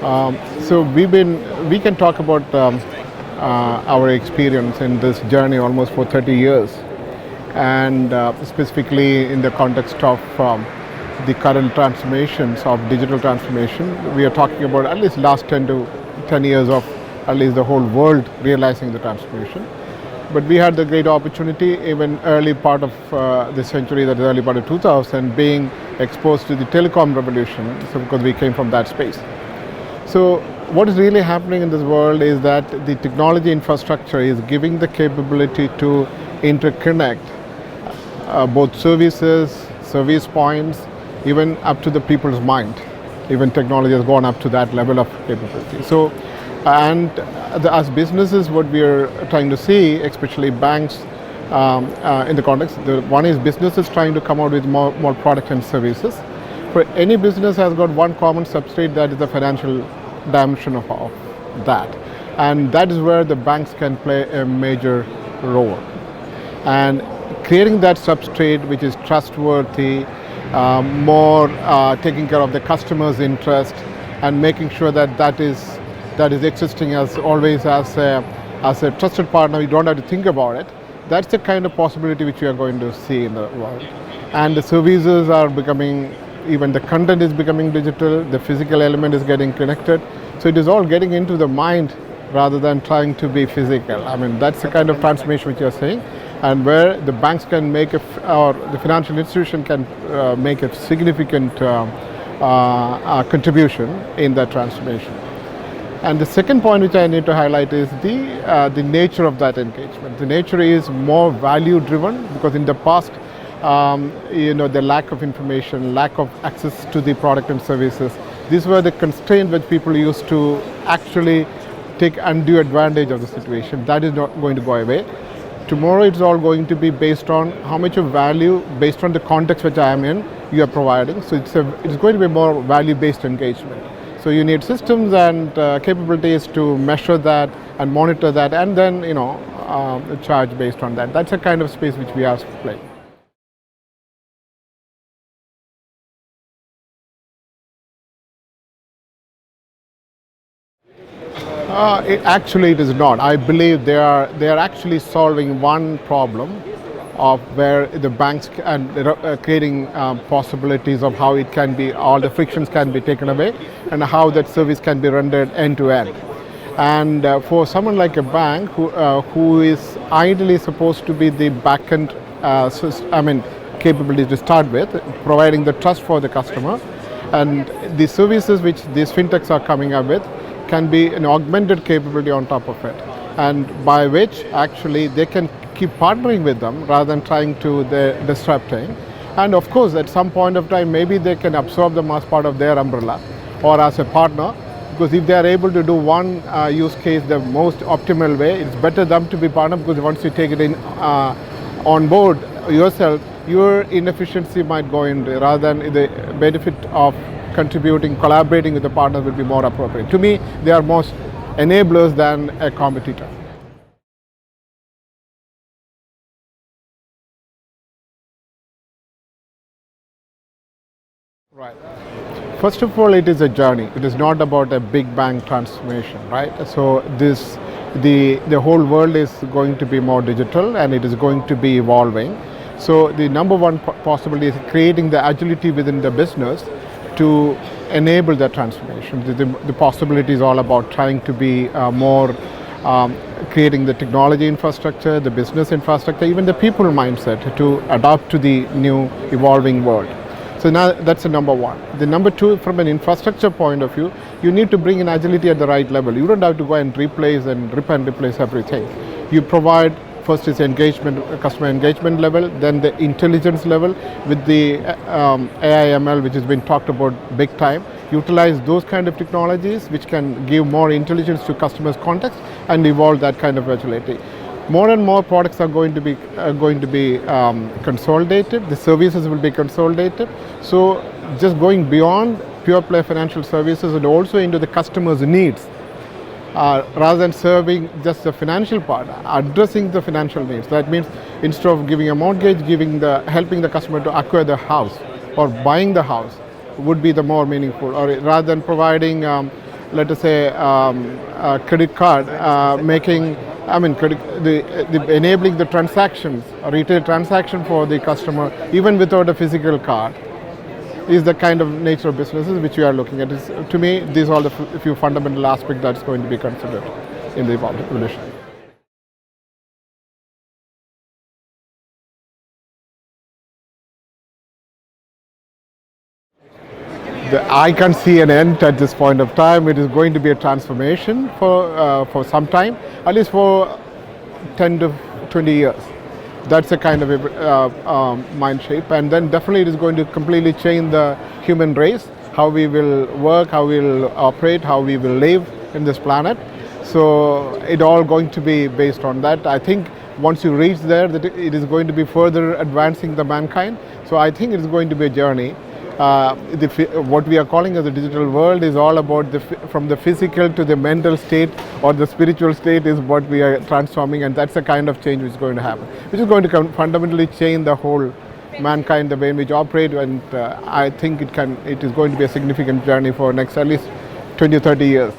So we can talk about our experience in this journey almost for 30 years, and specifically in the context of the current transformations of digital transformation. We are talking about at least last 10 years of at least the whole world realizing the transformation. But we had the great opportunity, even early part of the century, that is early part of 2000, being exposed to the telecom revolution, so because we came from that space. So what is really happening in this world is that the technology infrastructure is giving the capability to interconnect both services, service points, even up to the people's mind. Even technology has gone up to that level of capability. So, and as businesses, what we are trying to see, especially banks, in the context, one is businesses trying to come out with more product and services. For any business has got one common substrate, that is the financial dimension of that, and that is where the banks can play a major role. And creating that substrate which is trustworthy, more taking care of the customer's interest, and making sure that that is existing as always as a trusted partner. You don't have to think about it. That's the kind of possibility which we are going to see in the world. And the services are becoming, even the content is becoming digital, the physical element is getting connected. So it is all getting into the mind rather than trying to be physical. I mean, that's the kind of transformation which you are saying, and where the banks can make or the financial institution can make a significant contribution in that transformation. And the second point which I need to highlight is the nature of that engagement. The nature is more value driven, because in the past, the lack of information, lack of access to the product and services, these were the constraints which people used to actually take undue advantage of the situation. That is not going to go away. Tomorrow it's all going to be based on how much of value, based on the context which I am in, you are providing. So it's going to be more value-based engagement. So you need systems and capabilities to measure that and monitor that, and then charge based on that. That's a kind of space which we are playing. It is not. I believe they are actually solving one problem of where the banks and creating possibilities of how it can be, all the frictions can be taken away, and how that service can be rendered end to end. And for someone like a bank who is ideally supposed to be the back-end capability to start with, providing the trust for the customer, and the services which these fintechs are coming up with can be an augmented capability on top of it, and by which actually they can keep partnering with them rather than trying to disrupting. And of course, at some point of time, maybe they can absorb them as part of their umbrella or as a partner, because if they are able to do one use case the most optimal way, it's better them to be partner, because once you take it in on board yourself, your inefficiency might go in rather than the benefit of contributing, collaborating with the partner will be more appropriate. To me, they are more enablers than a competitor. Right. First of all, it is a journey. It is not about a big bang transformation, right? So the whole world is going to be more digital, and it is going to be evolving. So the number one possibility is creating the agility within the business to enable that transformation. The possibility is all about trying to be more creating the technology infrastructure, the business infrastructure, even the people mindset to adapt to the new evolving world. So now that's the number one. The number two, from an infrastructure point of view, you need to bring in agility at the right level. You don't have to go and replace and rip and replace everything. You provide, first is engagement, customer engagement level, then the intelligence level with the AI ML, which has been talked about big time. Utilize those kind of technologies which can give more intelligence to customers' context and evolve that kind of agility. More and more products are going to be consolidated. The services will be consolidated. So just going beyond pure play financial services and also into the customer's needs, rather than serving just the financial part, addressing the financial needs. That means instead of giving a mortgage, helping the customer to acquire the house or buying the house would be the more meaningful, or rather than providing let us say, a credit card, making, I mean, enabling the transactions, a retail transaction for the customer, even without a physical card, is the kind of nature of businesses which we are looking at. To me, these are the few fundamental aspects that's going to be considered in the evolution. I can't see an end at this point of time. It is going to be a transformation for some time, at least for 10 to 20 years. That's a kind of mind shape, and then definitely it is going to completely change the human race, how we will work, how we will operate, how we will live in this planet. So it all going to be based on that. I think once you reach there, that it is going to be further advancing the mankind. So I think it is going to be a journey. What we are calling as the digital world is all about from the physical to the mental state or the spiritual state is what we are transforming, and that's the kind of change which is going to happen, which is going to fundamentally change the whole mankind, the way in which operate, and I think it is going to be a significant journey for next at least 20-30 years.